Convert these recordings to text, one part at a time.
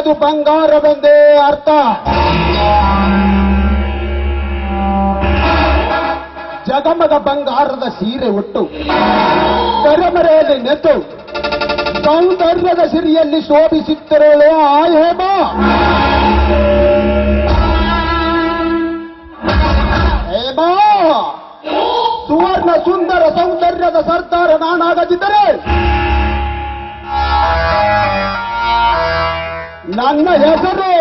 ಅದು ಬಂಗಾರವೆಂದೇ ಅರ್ಥ. ಜಗಮಗ ಬಂಗಾರದ ಸೀರೆ ಉಟ್ಟು ತೆರೆಮರೆಯಲ್ಲಿ ನೆತ್ತು ಸೌಂದರ್ಯದ ಸಿರಿಯಲ್ಲಿ ಶೋಭಿಸುತ್ತಿರೋಳು ಆ ಹೇಮ. ಹೇಮ ಸುವರ್ಣ ಸುಂದರ ಸೌಂದರ್ಯದ ಸರ್ದಾರ ನಾನಾಗದಿದ್ದರೆ ನನ್ನ ಹೆಸರು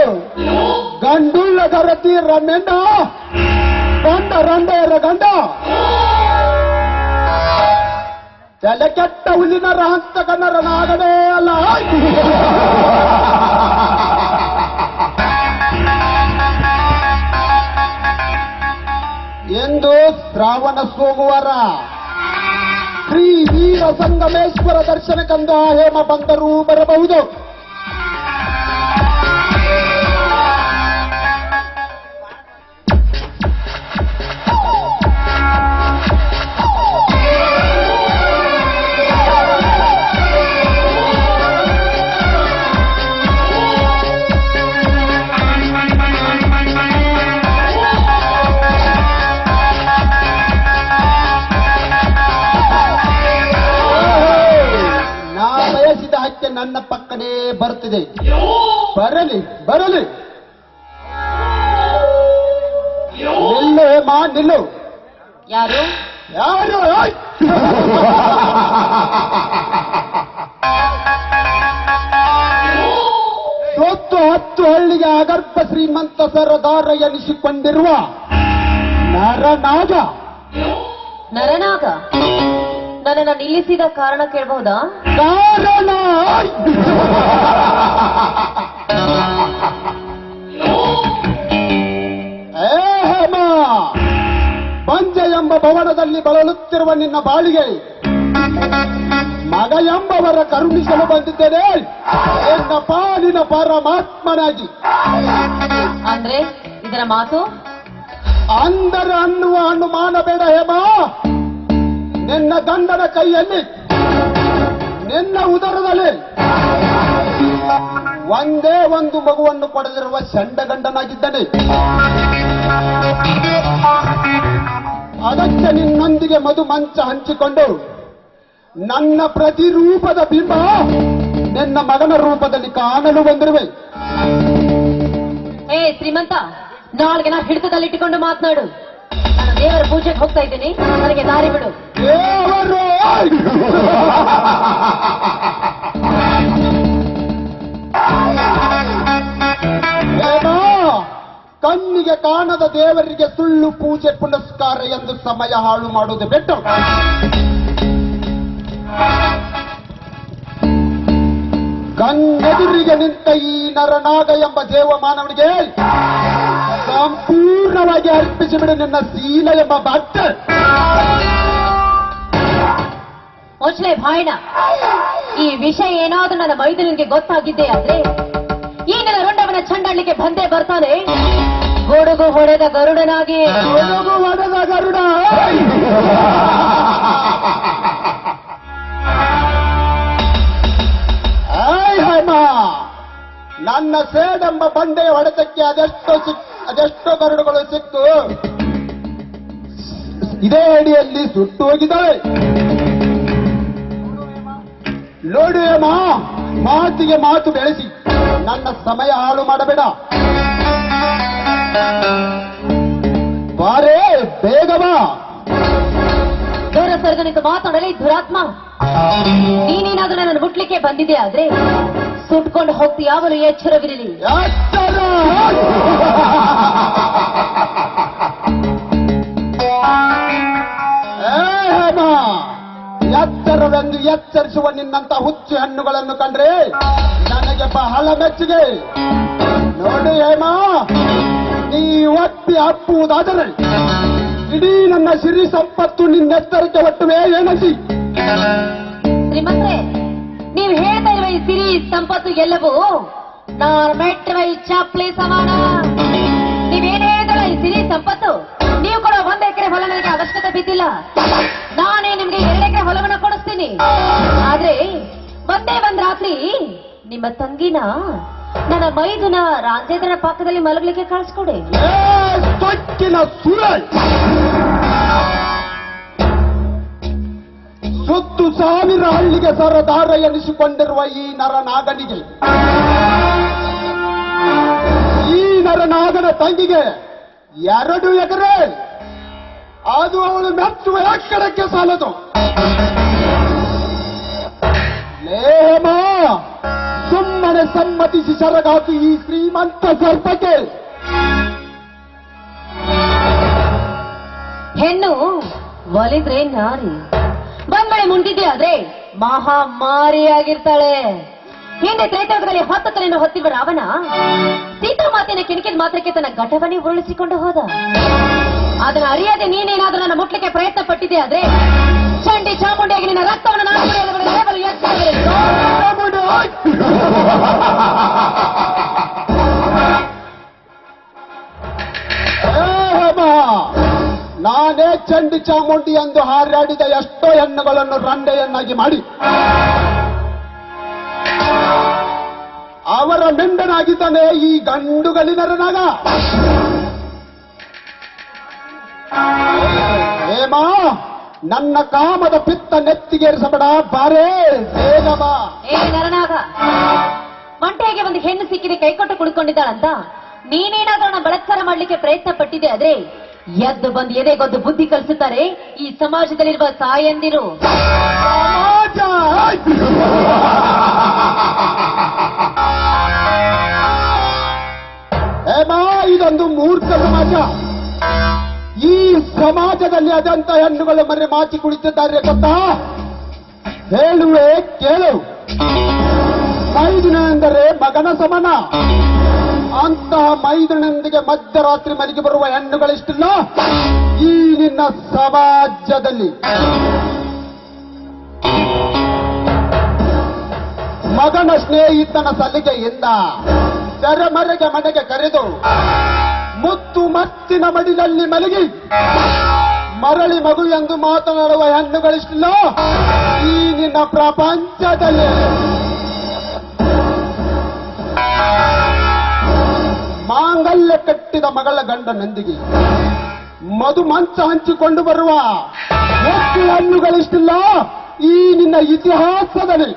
ಗಂಡುಳ್ಳ ಗರತಿ ರಮೆಣ್ಣ, ಗಂಡ ರಂಡೆಯರ ಗಂಡ, ತಲೆ ಕೆಟ್ಟ ಹುಲ್ಲಿನರ ಹಂತಕನರನಾಗದೇ ಅಲ್ಲ. ಎಂದು ಶ್ರಾವಣ ಸೋಮವಾರ ಶ್ರೀ ವೀರ ಸಂಗಮೇಶ್ವರ ದರ್ಶನಕ್ಕಂದು ಆ ಹೇಮ ಬಂದರೂ ಬರಬಹುದು. ನನ್ನ ಪಕ್ಕನೇ ಬರ್ತಿದೆ. ಬರಲಿ ಬರಲಿ. ನಿಲ್ಲು ಹೇಮ ನಿಲ್ಲು. ಯಾರು ಯಾರು? ಸ್ವತ್ತು 10 ಹಳ್ಳಿಗೆ ಅಗರ್ಭ ಶ್ರೀಮಂತ ಸರದಾರ ಎನಿಸಿಕೊಂಡಿರುವ ನರನಾಗ. ನರನಾಗ ನನ್ನನ್ನು ನಿಲ್ಲಿಸಿದ ಕಾರಣ ಕೇಳಬಹುದಾ? ಕಾರಣ ಹೇಮ, ಬಂಜ ಎಂಬ ಭವನದಲ್ಲಿ ಬಳಲುತ್ತಿರುವ ನಿನ್ನ ಬಾಳಿಗೆ ಮಗ ಎಂಬವರ ಕರುಣಿಸಲು ಬಂದಿದ್ದೇನೆ, ಎನ್ನ ಪಾಲಿನ ಪರಮಾತ್ಮನಾಗಿ. ಅಂದ್ರೆ ಇದರ ಮಾತು ಅಂದರೆ ಅನ್ನುವ ಅನುಮಾನ ಬೇಡ ಹೇಮ. ನಿನ್ನ ಗಂಡನ ಕೈಯಲ್ಲಿ ನಿನ್ನ ಉದರದಲ್ಲಿ ಒಂದೇ ಒಂದು ಮಗುವನ್ನು ಪಡೆದಿರುವ ಚಂಡ ಗಂಡನಾಗಿದ್ದಾನೆ. ಅದಕ್ಕೆ ನಿನ್ನೊಂದಿಗೆ ಮಧು ಮಂಚ ಹಂಚಿಕೊಂಡು ನನ್ನ ಪ್ರತಿರೂಪದ ಬಿಂಬ ನಿನ್ನ ಮಗನ ರೂಪದಲ್ಲಿ ಕಾಣಲು ಬಂದಿರುವೆ. ಹೇ ಶ್ರೀಮಂತ, ನಾಳೆಗೆ ನಾ ಹಿಡಿತದಲ್ಲಿಟ್ಟುಕೊಂಡು ಮಾತನಾಡು. ನಾನು ದೇವರ ಪೂಜೆಗೆ ಹೋಗ್ತಾ ಇದ್ದೀನಿ, ನನಗೆ ದಾರಿ ಬಿಡು. ದೇವರು ಏನೋ ಕಣ್ಣಿಗೆ ಕಾಣದ ದೇವರಿಗೆ ಸುಳ್ಳು ಪೂಜೆ ಪುನಸ್ಕಾರ ಎಂದು ಸಮಯ ಹಾಳು ಮಾಡುವುದು ಬಿಟ್ಟು ಕಣ್ಣೆದುರಿಗೆ ನಿಂತ ಈ ನರನಾಗ ಎಂಬ ದೇವಮಾನವನಿಗೆ ಸಂಪೂರ್ಣವಾಗಿ ಅರ್ಪಿಸಿಬಿಡು ನಿನ್ನ ಶೀಲ ಎಂಬ ಬಟ್ಟೆ. ಒಚ್ಲೆ ಭಾಯಣ, ಈ ವಿಷಯ ಏನಾದ್ರೂ ನನ್ನ ಮೈದುನಿಗೆ ಗೊತ್ತಾಗಿದ್ದೇ ಆದ್ರೆ ಈ ನನ್ನ ರುಂಡವನ ಚಂಡಾಳಿಗೆ ಬಂದೇ ಬರ್ತಾನೆ. ಗೊಡುಗು ಹೊಡೆದ ಗರುಡನಾಗಿ. ಗೊಡುಗು ಹೊಡೆದ ಗರುಡ. ಹೇಮ, ನನ್ನ ಸೇಡೆಂಬ ಬಂಡೆಯ ಹೊಡೆತಕ್ಕೆ ಅದೆಷ್ಟೋ ಗರುಡುಗಳು ಸಿಕ್ಕು ಇದೇ ಅಡಿಯಲ್ಲಿ ಸುಟ್ಟು ಹೋಗಿದ್ದಾವೆ. ನೋಡು ಹೇಮ, ಮಾತಿಗೆ ಮಾತು ಬೆಳೆಸಿ ನನ್ನ ಸಮಯ ಹಾಳು ಮಾಡಬೇಡ. ಬಾರೇ, ಬೇಗ ಬಾ. ದೂರ ಸರ್ಗನಿಂದ ಮಾತಾಡಲಿ ದುರಾತ್ಮ. ನೀನೇನಾದ್ರೂ ನನ್ನನ್ನು ಮುಟ್ಲಿಕ್ಕೆ ಬಂದಿದೆ ಆದ್ರೆ ಸುಟ್ಕೊಂಡು ಹೋಗ್ತಿ, ಯಾವನು ಎಚ್ಚರವಿರಲಿ. ಎಚ್ಚರವೆಂದು ಎಚ್ಚರಿಸುವ ನಿನ್ನಂತ ಹುಚ್ಚು ಹಣ್ಣುಗಳನ್ನು ಕಂಡ್ರೆ ನನಗೆ ಬಹಳ ಮೆಚ್ಚುಗೆ. ನೋಡಿ ಹೇಮ, ನೀ ಒಪ್ಪಿ ಅಪ್ಪುವುದಾದರೆ ಇಡೀ ನನ್ನ ಸಿರಿ ಸಂಪತ್ತು ನಿನ್ನೆತ್ತರಕ್ಕೆ ಒಟ್ಟುವೆ ಏನಸಿ. ಶ್ರೀಮಂತ್ರೆ, ನೀವು ಹೇಳ್ತಾ ಇರುವ ಈ ಸಿರಿ ಸಂಪತ್ತು ಎಲ್ಲವೂ ನಾನು ಮೆಟ್ಟಿರುವ ಈ ಚಾಪ್ಲಿ ಸಮಾನ. ನೀವೇನು ಹೇಳಿದ್ರೆ ಈ ಸಿರಿ ಸಂಪತ್ತು ನೀವು ಕೂಡ 1 ಎಕರೆ ಹೊಲ ನನಗೆ ಅವಶ್ಯಕತೆ ಬಿದ್ದಿಲ್ಲ. ನಾನೇ ನಿಮ್ಗೆ 2 ಎಕರೆ ಹೊಲವನ್ನು ಕೊಡಿಸ್ತೀನಿ. ಆದ್ರೆ ಒಂದೇ ಒಂದ್ ರಾತ್ರಿ ನಿಮ್ಮ ತಂಗಿನ ನನ್ನ ಮೈದುನ ರಾಜೇಂದ್ರನ ಪಕ್ಕದಲ್ಲಿ ಮಲಗಲಿಕ್ಕೆ ಕಳಿಸ್ಕೊಡಿ. ತೊಕ್ಕಿನ ಸುರಳ್ ಸುತ್ತು ಸಾವಿರ ಹಳ್ಳಿಗೆ ಸರದಾರ ಎನಿಸಿಕೊಂಡಿರುವ ಈ ನರನಾಗನಿಗೆ, ಈ ನರನಾಗನ ತಂಗಿಗೆ 2 ಎಕರೆ, ಅದು ಅವಳು ಮೆಚ್ಚುವ ಎಕ್ಕಡಕ್ಕೆ ಸಾಲದು. ಲೇಮ ಸುಮ್ಮನೆ ಸಮ್ಮತಿಸಿ ಸರಗಾಕು ಈ ಶ್ರೀಮಂತ ಸರ್ಪಕ್ಕೆ. ಹೆಣ್ಣು ಒಲಿದ್ರೆ ನಾರಿ, ಬಂದ್ಮಳೆ ಮುಂದಿದ್ದೆ ಆದ್ರೆ ಮಹಾಮಾರಿಯಾಗಿರ್ತಾಳೆ. ಹಿಂದೆ ತ್ರೇತಾಯುಗದಲ್ಲಿ 10 ತಲೆಯನ್ನು ಹೊತ್ತಿರುವ ರಾವಣ ಸೀತಾ ಮಾತಿನ ಕೆಣಕಿದ ಮಾತ್ರಕ್ಕೆ ತನ್ನ ಘಟವನ್ನೇ ಉರುಳಿಸಿಕೊಂಡು ಹೋದ. ಅದನ್ನ ಅರಿಯದೆ ನೀನೇನಾದ್ರೂ ನನ್ನ ಮುಟ್ಲಿಕ್ಕೆ ಪ್ರಯತ್ನ ಪಟ್ಟಿದೆ ಆದ್ರೆ ಚಂಡಿ ಚಾಮುಂಡಿಯಾಗಿ ನಿನ್ನ ರಕ್ತವನ್ನು ನಾನು ನಾನೇ ಚಂಡಿ ಚಾಮುಂಡಿ ಎಂದು ಹಾರಾಡಿದ ಎಷ್ಟೋ ಹೆಣ್ಣುಗಳನ್ನು ರಂಡೆಯನ್ನಾಗಿ ಮಾಡಿ ಅವರ ಮೆಂಡನಾಗಿದ್ದಾನೆ ಈ ಗಂಡುಗಲಿನ ನರನಾಗ. ಹೇಮಾ, ನನ್ನ ಕಾಮದ ಪಿತ್ತ ನೆತ್ತಿಗೇರಿಸಬೇಡ, ಬಾರೇ ಬೇಗ ಬಾ. ಏ ನರನಾಗ, ಮಂಟೆಗೆ ಒಂದು ಹೆಣ್ಣು ಸಿಕ್ಕಿದೆ ಕೈಕೊಟ್ಟು ಕುಡ್ಕೊಂಡಿದ್ದಾಳಂತ ನೀನೇನಾದ್ರೂ ನನ್ನ ಬಲಾತ್ಕಾರ ಮಾಡ್ಲಿಕ್ಕೆ ಪ್ರಯತ್ನ ಪಟ್ಟಿದೆ ಆದ್ರೆ ಎದ್ದು ಬಂದು ಎದೆಗೊದ್ದು ಬುದ್ಧಿ ಕಲಿಸುತ್ತಾರೆ ಈ ಸಮಾಜದಲ್ಲಿರುವ ತಾಯಂದಿರು. ಹೇಮಾ, ಇದೊಂದು ಮೂರ್ಖ ಸಮಾಜ. ಈ ಸಮಾಜದಲ್ಲಿ ಅದಂತ ಹೆಣ್ಣುಗಳು ಮರೆ ಮಾಚಿ ಕುಳಿತಿದ್ದಾರೆ ಗೊತ್ತಾ? ಹೇಳುವೆ ಕೇಳು. ಮೈದುನ ಎಂದರೆ ಮಗನ ಸಮಾನ. ಅಂತಹ ಮೈದುನೊಂದಿಗೆ ಮಧ್ಯರಾತ್ರಿ ಮನೆಗೆ ಬರುವ ಹೆಣ್ಣುಗಳಿಷ್ಟಿಲ್ಲ ಈ ನಿನ್ನ ಸಮಾಜದಲ್ಲಿ. ಮಗನ ಸ್ನೇಹಿತನ ಸಲಿಗೆಯಿಂದ ತೆರೆಮರೆಗೆ ಮನೆಗೆ ಕರೆದು ಮುತ್ತು ಮತ್ತಿನ ಮಡಿಲಲ್ಲಿ ಮಲಗಿ ಮರಳಿ ಮಗು ಎಂದು ಮಾತನಾಡುವ ಹೆಣ್ಣುಗಳಿಷ್ಟಿಲ್ಲ ಈ ನಿನ್ನ ಪ್ರಪಂಚದಲ್ಲಿ. ಮಾಂಗಲ್ಯ ಕಟ್ಟಿದ ಮಗಳ ಗಂಡನೊಂದಿಗೆ ಮಧು ಮಂಚ ಹಂಚಿಕೊಂಡು ಬರುವ ಎಷ್ಟು ಹೆಣ್ಣುಗಳಿಷ್ಟಿಲ್ಲ ಈ ನಿನ್ನ ಇತಿಹಾಸದಲ್ಲಿ.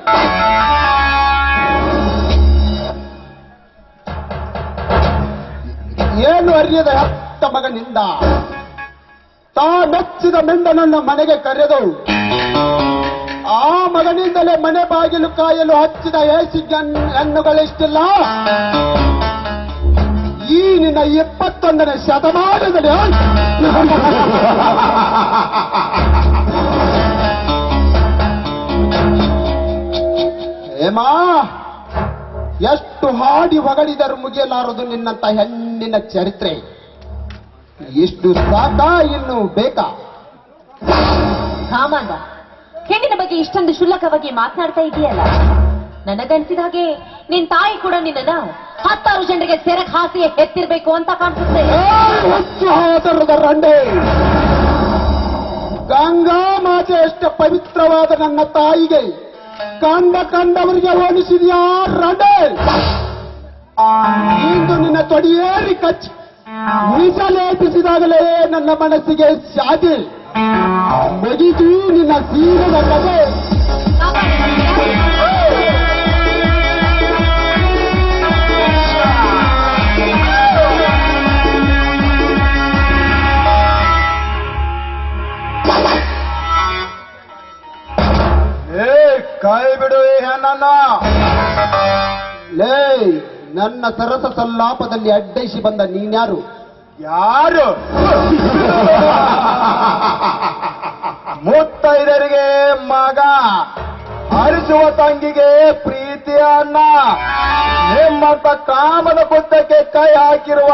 ಏನು ಅರಿಯದ ಹೆತ್ತ ಮಗನಿಂದ ತಾ ಮೆಚ್ಚಿದ ಮೆಂಡನನ್ನ ಮನೆಗೆ ಕರೆದು ಆ ಮಗನಿಂದಲೇ ಮನೆ ಬಾಗಿಲು ಕಾಯಲು ಹಚ್ಚಿದ ಏಸಿ ಹೆಣ್ಣುಗಳಿಷ್ಟಿಲ್ಲ ಈ ನಿನ್ನ 21ನೇ ಶತಮಾನದಲ್ಲಿ. ಹೇಮಾ, ಎಷ್ಟು ಹಾಡಿ ಹೊಗಳಿದರೂ ಮುಗಿಯಲಾರದು ನಿನ್ನಂತ ಹೆಣ್ಣಿನ ಚರಿತ್ರೆ. ಎಷ್ಟು ಸಾಕಾ, ಇನ್ನು ಬೇಕಾ? ಕಾಮಾಂಧ, ಹೆಣ್ಣಿನ ಬಗ್ಗೆ ಇಷ್ಟೊಂದು ಶುಲ್ಕವಾಗಿ ಮಾತನಾಡ್ತಾ ಇದೆಯಲ್ಲ, ನನಗನ್ಸಿದ ಹಾಗೆ ನಿನ್ ತಾಯಿ ಕೂಡ ನಿನ್ನ 10 ಜನರಿಗೆ ಸೆರಕ್ ಹಾಸಿ ಎತ್ತಿರ್ಬೇಕು ಅಂತ ಕಾಣಿಸುತ್ತೆ. ಹೆಚ್ಚು ಆದರದ ರಂಡೆ, ಗಂಗಾ ಮಾತೆ ಎಷ್ಟು ಪವಿತ್ರವಾದ ನನ್ನ ತಾಯಿಗೆ ಕಂಡವರಿಗೆ ಹೋಲಿಸಿದ್ಯಾ ರಂಡೆ? ಇಂದು ನಿನ್ನ ತೊಡಿಯೇರಿ ಕಚ್ಚಿ ಮೀಸಲೇಪಿಸಿದಾಗಲೇ ನನ್ನ ಮನಸ್ಸಿಗೆ ಶಾದಿ ಮುಗಿದು ನಿನ್ನ ಸೀರದ ಕಥೆ. ಕೈ ಬಿಡು ನನ್ನ ಲೇ, ನನ್ನ ಸರಸ ಸಲ್ಲಾಪದಲ್ಲಿ ಅಡ್ಡೈಸಿ ಬಂದ ನೀನ್ಯಾರು? ಯಾರು? ಮುತ್ತೈದರಿಗೆ ಮಗ, ಹರಿಸುವ ತಂಗಿಗೆ ಪ್ರೀತಿಯ ಅಣ್ಣ, ನಿಮ್ಮಂತ ಕಾಮದ ಬುದ್ಧಕ್ಕೆ ಕೈ ಹಾಕಿರುವ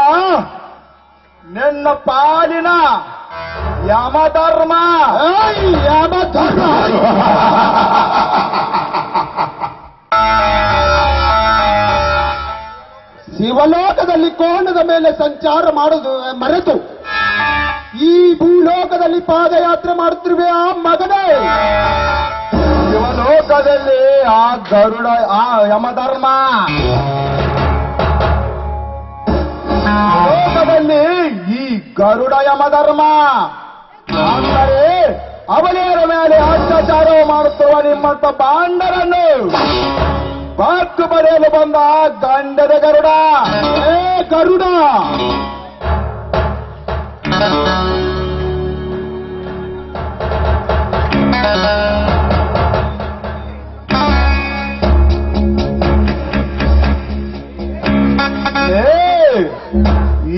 ನಿನ್ನ ಪಾಲಿನ ಯಮಧರ್ಮ. ಯಮಧರ್ಮ ಶಿವಲೋಕದಲ್ಲಿ ಕೋಣದ ಮೇಲೆ ಸಂಚಾರ ಮಾಡುವುದು ಮರೆತು ಈ ಭೂಲೋಕದಲ್ಲಿ ಪಾದಯಾತ್ರೆ ಮಾಡುತ್ತಿರುವೆ ಆ ಮಗನೇ. ಶಿವಲೋಕದಲ್ಲಿ ಆ ಗರುಡ, ಆ ಯಮಧರ್ಮ ನಾಡಲ್ಲಿ ಈ ಗರುಡ ಯಮಧರ್ಮ ಅಂದರೆ ಅವಳಿಯರ ಮೇಲೆ ಅತ್ಯಾಚಾರ ಮಾಡುತ್ತವ ನಿಮ್ಮಂತ ಬಾಂಡರನ್ನು ಬಾಕು ಪಡೆಯಲು ಬಂದ ಗಂಡದ ಗರುಡ. ಏ ಗರುಡ,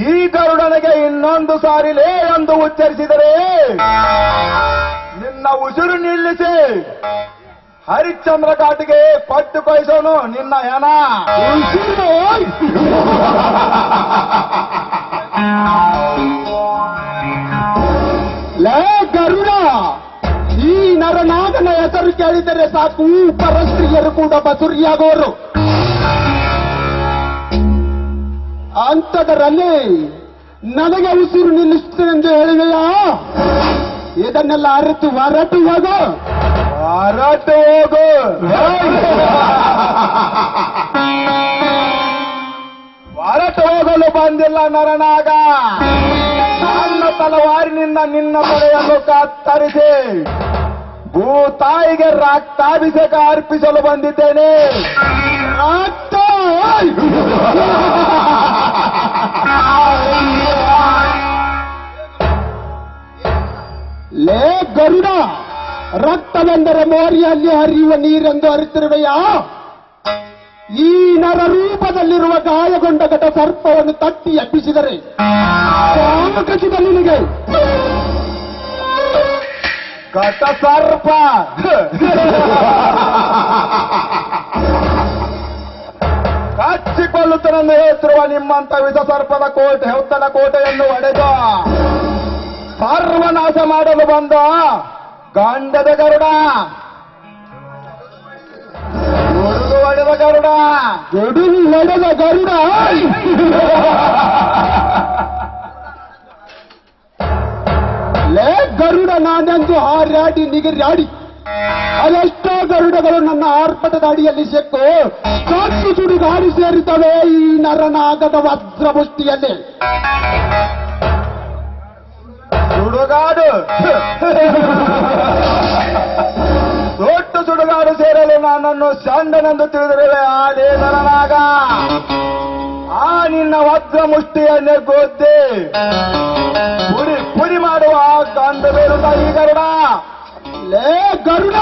ಈ ಗರುಡನಿಗೆ ಇನ್ನೊಂದು ಸಾರಿಲೇ ಎಂದು ಉಚ್ಚರಿಸಿದರೆ ನಿನ್ನ ಉಸಿರು ನಿಲ್ಲಿಸಿ ಹರಿಶ್ಚಂದ್ರ ಘಾಟಿಗೆ ಕೊಟ್ಟು ಕಳಿಸೋನು ನಿನ್ನ ಹೆಣ. ಲೇ ಗರುಡ, ಈ ನರನಾಗನ ಹೆಸರು ಕೇಳಿದರೆ ಸಾಕು ಪರಸ್ತ್ರೀಯರು ಕೂಡ ಬಸುರಿಯಾಗೋರು. ಅಂಥದರಲ್ಲಿ ನನಗೆ ಉಸಿರು ನಿಲ್ಲಿಸುತ್ತೆಂದು ಹೇಳಿವೆಯಾ? ಇದನ್ನೆಲ್ಲ ಅರಿತು ಹೊರಟು ಹೋಗು, ಹೊರಟು ಹೋಗು. ಹೊರಟು ಹೋಗಲು ಬಂದಿಲ್ಲ ನರನಾಗ. ನನ್ನ ತಲವಾರಿನಿಂದ ನಿನ್ನ ತೊಡೆಯನ್ನು ಕತ್ತರಿಸಿ ಭೂತಾಯಿಗೆ ರಕ್ತಾಭಿಷೇಕ ಅರ್ಪಿಸಲು ಬಂದಿದ್ದೇನೆ. ರಕ್ತ ಲೇ ಗರುಡ, ರಕ್ತವೆಂದರೆ ಮೋರಿಯಲ್ಲಿ ಹರಿಯುವ ನೀರೆಂದು ಅರಿತಿರುವೆಯಾ? ಈ ನರ ರೂಪದಲ್ಲಿರುವ ಗಾಯಗೊಂಡ ಘಟ ಸರ್ಪವನ್ನು ತಟ್ಟಿ ಎಬ್ಬಿಸಿದರೆ ಕಚಿತ ನಿನಗೆ. ಘಟ ಸರ್ಪ ಕಚ್ಚಿಕೊಳ್ಳುತ್ತನೆಂದು ಹೇಳುತ್ತಿರುವ ನಿಮ್ಮಂತ ವಿಷ ಸರ್ಪದ ಕೋಟೆ ಹೊತ್ತದ ಕೋಟೆಯನ್ನು ಒಡೆದು ಸರ್ವನಾಶ ಮಾಡಲು ಬಂದ ಗಂಡದ ಗರುಡ, ಗುಡುಗು ಹೊಡೆದ ಗರುಡ, ಗುಡುಗು ಹೊಡೆದ ಗರುಡ. ಲೇ ಗರುಡ, ನಾನೆಂದು ಹಾರಾಡಿ ನಿಗಿರಾಡಿ ಅದೆಷ್ಟೋ ಗರುಡಗಳು ನನ್ನ ಆರ್ಭಟದ ಅಡಿಯಲ್ಲಿ ಸೆಕ್ಕು ಕತ್ತು ಸುಡುಗಾಡಿ ಸೇರಿತವೆ ಈ ನರನಾಗದ ವಜ್ರಮುಷ್ಟಿಯಲ್ಲಿ. ಸುಡುಗಾಡು ದೊಡ್ಡ ಸುಡುಗಾಡು ಸೇರಲು ನನ್ನನ್ನು ಷಂಡನೆಂದು ತಿಳಿದಿರುವೆ. ಆದೇ ನರನಾಗ, ಆ ನಿನ್ನ ವಜ್ರ ಮುಷ್ಟಿಯನ್ನೇ ಗೊದ್ದೆ ಪುಡಿ ಪುಡಿ ಮಾಡುವ ಗಂಧ ಬೇರುಂಡ ಈ ಗರುಡ. ಲೇ ಗರುಡ,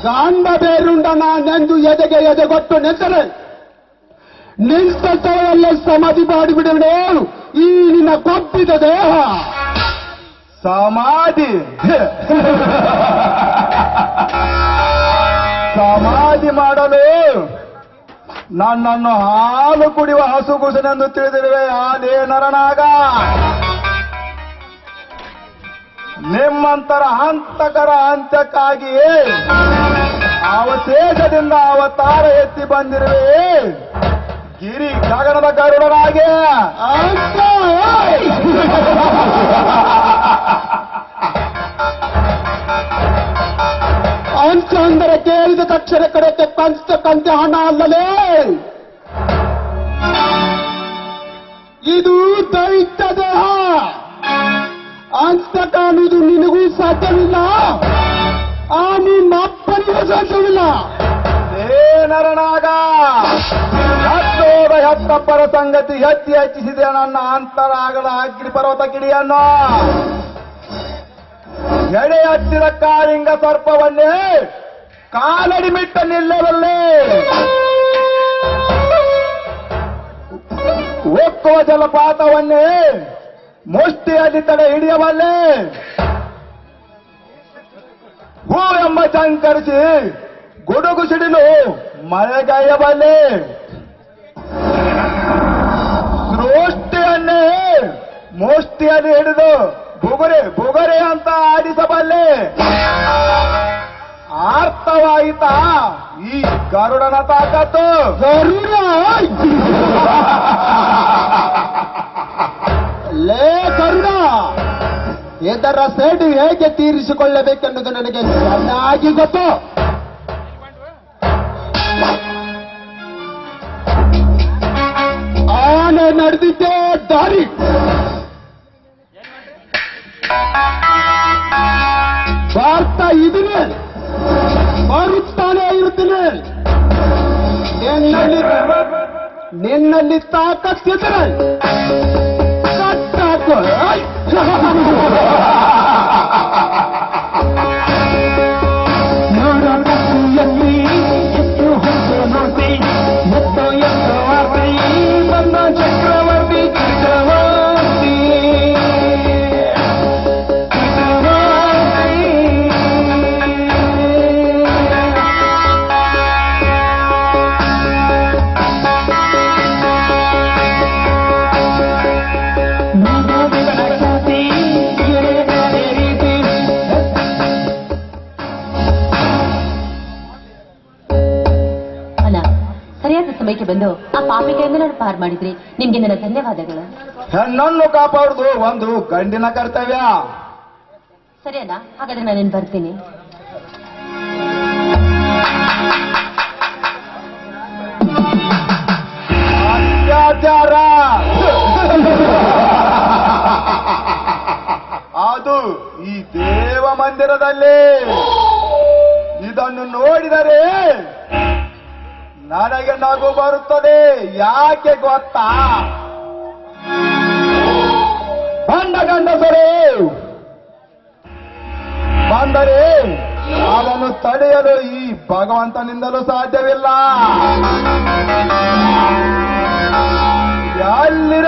ಗಂಧ ಬೇರುಂಡ ನಾನೆಂದು ಎದೆಗೆ ಎದೆಗೊಟ್ಟು ನಿಂತರೆ ನಿಂತ ಸ್ಥಳದಲ್ಲೇ ಸಮಾಧಿ ಮಾಡಿಬಿಡುವೆ ಈ ನಿನ್ನ ಕೊಬ್ಬಿದ ದೇಹ. ಸಮಾಧಿ ಸಮಾಧಿ ಮಾಡಲು ನನ್ನನ್ನು ಹಾಲು ಕುಡಿಯುವ ಹಸುಗುಸನೆಂದು ತಿಳಿದಿರುವೆ. ಆದೇ ನರನಾಗ, ನಿಮ್ಮಂತರ ಹಂತಕರ ಅಂತ್ಯಕ್ಕಾಗಿಯೇ ಅವಶೇಷದಿಂದ ಅವತಾರ ಎತ್ತಿ ಬಂದಿರುವೆ ಗಿರಿ ಗಗನದ ಗರುಡನಾಗೆ. ಅಂಚ ಅಂದರೆ ಕೇಳಿದ ತಕ್ಷಣ ಕಡೆಗೆ ಪಂಚಕಂತೆ ಹಣ ಅಲ್ಲಲೇ, ಇದು ದೈತ್ಯ ದೇಹ. ಅಂತ ಕಾಣುವುದು ನಿನಗೂ ಸಾಧ್ಯವಿಲ್ಲ, ಆ ನಿಮ್ಮ ಅಪ್ಪನಿಗೂ ಸಾಧ್ಯವಿಲ್ಲ. ಏ ನರನಾಗ, ಹತ್ತೋದ ಹತ್ತಪ್ಪರ ಸಂಗತಿ ಎತ್ತಿ ಹೆಚ್ಚಿಸಿದೆ ನನ್ನ ಅಂತರಾಗದ ಅಗ್ನಿ ಪರ್ವತ ಕಿಡಿಯನ್ನು. ಎಡೆ ಹಚ್ಚಿದ ಕಾಳಿಂಗ ಸರ್ಪವನ್ನೇ ಕಾಲಡಿ ಮಿಟ್ಟ ನಿಲ್ಲವಲ್ಲೇ, ಒಕ್ಕುವ ಜಲಪಾತವನ್ನೇ ಮುಷ್ಟಿಯಲ್ಲಿ ತಡೆ ಹಿಡಿಯಬಲ್ಲೆ, ಹೂ ಎಂಬ ಚಂಕರಿಸಿ ಗುಡುಗು ಸಿಡಿಲು ಮಳೆಗೈಯಬಲ್ಲೆ, ಸೃಷ್ಟಿಯನ್ನೇ ಮುಷ್ಟಿಯಲ್ಲಿ ಹಿಡಿದು ಬುಗುರೆ ಬುಗುರೆ ಅಂತ ಆಡಿಸಬಲ್ಲೆ. ಅರ್ಥವಾಯಿತಾ ಈ ಗರುಡನ ತಾಕತ್ತು? ಗರುಡ ಲೇ ಗರುಡ, ಇದರ ಸೇಡು ಹೇಗೆ ತೀರಿಸಿಕೊಳ್ಳಬೇಕೆನ್ನುವುದು ನನಗೆ ಚೆನ್ನಾಗಿ ಗೊತ್ತು. ಆನೆ ನಡೆದಿದ್ದೆ ದಾರಿ. ಬರ್ತಾ ಇದೀನಿ, ಬರುತ್ತಾನೆ ಇರ್ತೀನಿ. ನಿನ್ನಲ್ಲಿ ತಾಕತ್ತಿದ್ರೆ ಕಟ್ಟಾಕೋ. ಚಕ್ರವರ್ತಿ ಚಕ್ರವರ್ತಿ ಅಲ್ಲ, ಸರಿಯಾದ ಸಮಯಕ್ಕೆ ಬಂದು ಆ ಪಾಪಿಕೆಯಿಂದ ನಾನು ಪಾರ್ ಮಾಡಿದ್ರಿ. ನಿಮ್ಗೆ ನನ್ನ ಧನ್ಯವಾದಗಳು. ಹೆಣ್ಣನ್ನು ಕಾಪಾಡುವುದು ಒಂದು ಗಂಡಿನ ಕರ್ತವ್ಯ. ಸರಿ ಅಣ್ಣ, ಹಾಗಾದ್ರೆ ನಾನೇನು ಬರ್ತೀನಿ. ಅತ್ಯಾಚಾರ ಅದು ಈ ದೇವ ಮಂದಿರದಲ್ಲಿ. ಇದನ್ನು ನೋಡಿದರೆ ನನಗೆ ನಗು ಬರುತ್ತದೆ. ಯಾಕೆ ಗೊತ್ತಾ? ಬಂಡ ಗಂಡಸರೇ ಬಂದರೆ ಅವನು ತಡೆಯಲು ಈ ಭಗವಂತನಿಂದಲೂ ಸಾಧ್ಯವಿಲ್ಲ. ಎಲ್ಲಿರ